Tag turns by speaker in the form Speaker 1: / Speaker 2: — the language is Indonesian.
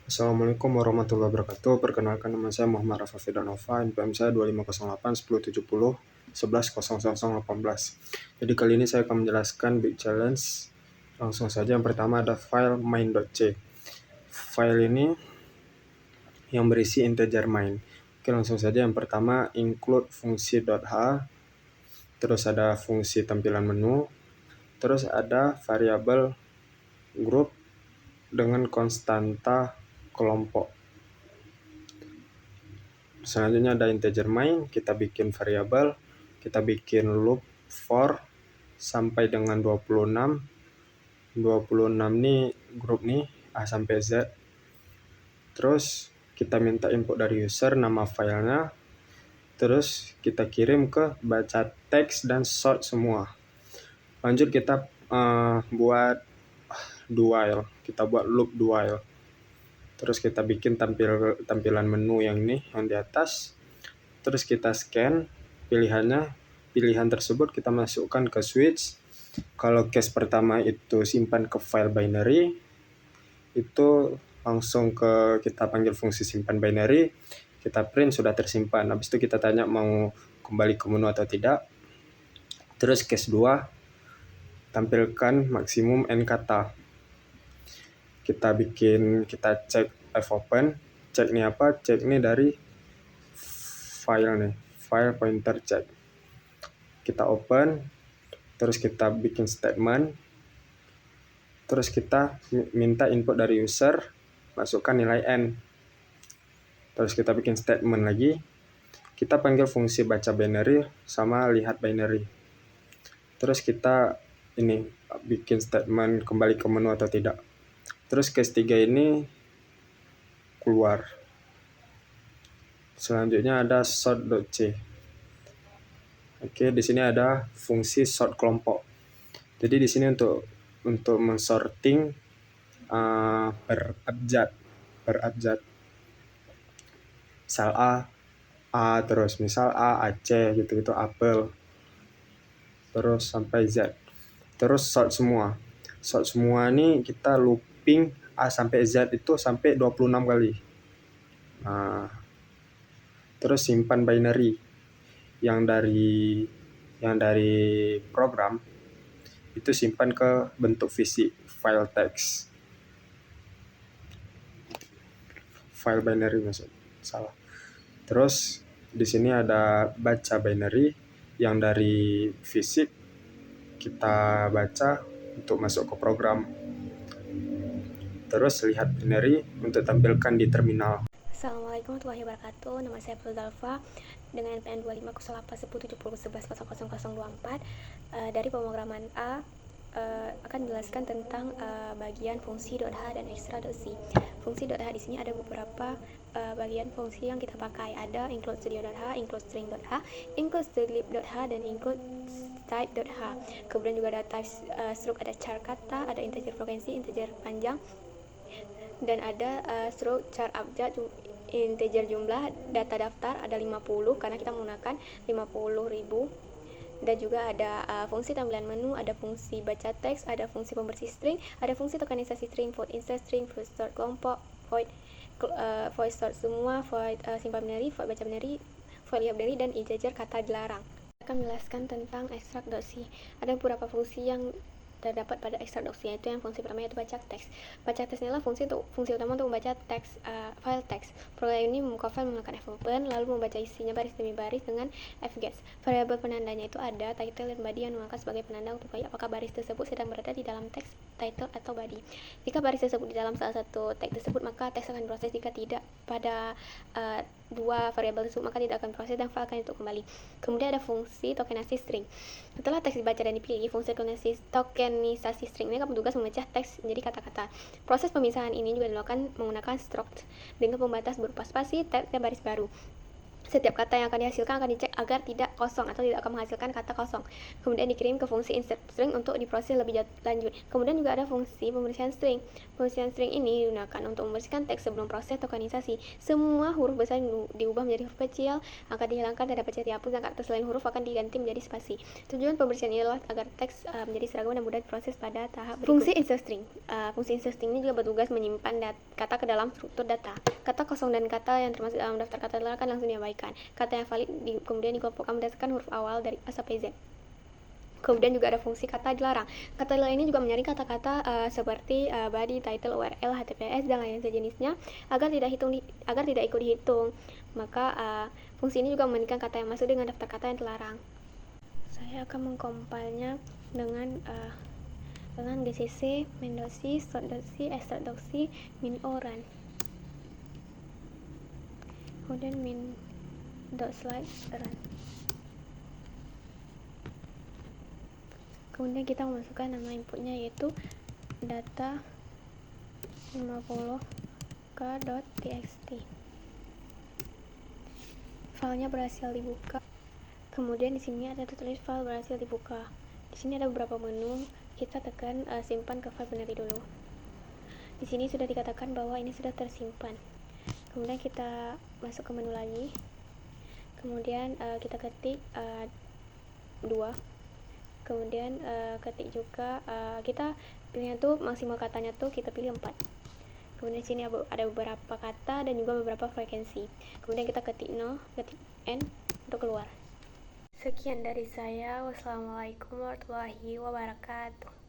Speaker 1: Assalamualaikum warahmatullahi wabarakatuh. Perkenalkan, nama saya Muhammad Rafa Fidanova, NPM saya 2508 1070 110018. Jadi kali ini saya akan menjelaskan big challenge. Langsung saja, yang pertama ada file main.c. File ini yang berisi integer main. Oke, langsung saja. Yang pertama include fungsi.h, terus ada fungsi tampilan menu, terus ada variabel group dengan konstanta kelompok. Selanjutnya ada integer main, kita bikin variabel, kita bikin loop for sampai dengan 26. 26 nih grup nih A sampai Z. Terus kita minta input dari user, nama filenya. Terus kita kirim ke baca teks dan sort semua. Lanjut kita buat do while. Kita buat loop do while. Terus kita bikin tampilan menu yang ini, yang di atas. Terus kita scan pilihannya. Pilihan tersebut kita masukkan ke switch. Kalau case pertama itu simpan ke file binary, itu langsung kita panggil fungsi simpan binary, kita print sudah tersimpan. Habis itu kita tanya mau kembali ke menu atau tidak. Terus case 2, tampilkan maksimum n kata. Kita cek fopen. Cek ini apa? Cek ini dari file nih, file pointer check. Kita open, terus kita bikin statement, terus kita minta input dari user, masukkan nilai n. Terus kita bikin statement lagi, kita panggil fungsi baca binary sama lihat binary. Terus kita ini bikin statement kembali ke menu atau tidak. Terus case 3 ini keluar. Selanjutnya ada sort.c. Oke, di sini ada fungsi sort kelompok. Jadi di sini untuk mensorting berabjad. Misal A terus, misal A, Aceh gitu, apel. Terus sampai Z. Terus sort semua. Sort semua ini kita looping A sampai Z itu sampai 26 kali. Terus simpan binary yang dari program itu simpan ke bentuk fisik, file text. File binary maksud salah. Terus di sini ada baca binary yang dari fisik kita baca untuk masuk ke program. Terus lihat binary untuk tampilkan di terminal.
Speaker 2: Assalamualaikum warahmatullahi wabarakatuh. Nama saya Fidanova dengan NPM 25081070110024. Dari pemrograman A akan menjelaskan tentang bagian fungsi.h dan extra.c. Fungsi.h di sini ada beberapa bagian fungsi yang kita pakai. Ada include studio.h, include string.h, include sleep.h, dan include type.h. Kemudian juga ada type struct, ada char kata, ada integer frekuensi, integer panjang, dan ada struct char abjad, integer jumlah, data daftar ada 50 karena kita menggunakan 50.000. Dan juga ada fungsi tampilan menu, ada fungsi baca teks, ada fungsi pembersih string, ada fungsi tokenisasi string, void insert string, void sort kelompok, void sort semua, void simpan binary, void baca binary, void lihat binary, dan integer kata dilarang. Saya akan menjelaskan tentang extract.c. Ada beberapa fungsi yang terdapat pada extract.c, yaitu yang fungsi pertama yaitu baca teks. Baca teks adalah fungsi utama untuk membaca teks, file teks. Program ini membuka file menggunakan fopen, lalu membaca isinya baris demi baris dengan fgets. Variabel penandanya itu ada title dan body yang digunakan sebagai penanda untuk tahu apakah baris tersebut sedang berada di dalam teks, title, atau body. Jika baris tersebut di dalam salah satu teks tersebut, maka teks akan diproses. Jika tidak pada dua variabel tersebut, maka tidak akan proses dan file akan dituk kembali. Kemudian ada fungsi tokenisasi string. Setelah teks dibaca dan dipilih, fungsi tokenisasi string ini akan bertugas memecah teks menjadi kata-kata. Proses pemisahan ini juga dilakukan menggunakan struct dengan pembatas berupa spasi, teks, dan baris baru. Setiap kata yang akan dihasilkan akan dicek agar tidak kosong atau tidak akan menghasilkan kata kosong. Kemudian dikirim ke fungsi insert string untuk diproses lebih lanjut. Kemudian juga ada fungsi pembersihan string. Pembersihan string ini digunakan untuk membersihkan teks sebelum proses tokenisasi. Semua huruf besar diubah menjadi huruf kecil, angka dihilangkan dan dapat dihapus, dan kata selain huruf akan diganti menjadi spasi. Tujuan pembersihan ini adalah agar teks menjadi seragam dan mudah diproses pada tahap berikut. Fungsi insert string. Fungsi insert string ini juga bertugas menyimpan kata ke dalam struktur data. Kata kosong dan kata yang termasuk dalam daftar kata terlarang akan langsung diabaikan. Kata yang valid kemudian dikelompokkan berdasarkan huruf awal dari A sampai Z. Kemudian juga ada fungsi kata dilarang. Kata dilarang ini juga menyaring kata-kata seperti body, title, URL, HTTPS dan lain sejenisnya agar tidak ikut dihitung. Maka fungsi ini juga membandingkan kata yang masuk dengan daftar kata yang terlarang. Saya akan mengkompilnya dengan gcc main.c, start.c, extract.c, min_o_run. Kemudian min.slide run. Kemudian kita memasukkan nama inputnya yaitu data 50k.txt. Filenya berhasil dibuka. Kemudian di sini ada tulis file berhasil dibuka. Di sini ada beberapa menu. Kita tekan simpan ke file binary dulu. Di sini sudah dikatakan bahwa ini sudah tersimpan. Kemudian kita masuk ke menu lagi. Kemudian kita ketik 2. Kemudian ketik juga kita pilihnya tuh maksimal katanya tuh kita pilih 4. Kemudian di sini ada beberapa kata dan juga beberapa frekuensi. Kemudian kita ketik 0, ketik N untuk keluar. Sekian dari saya. Wassalamualaikum warahmatullahi wabarakatuh.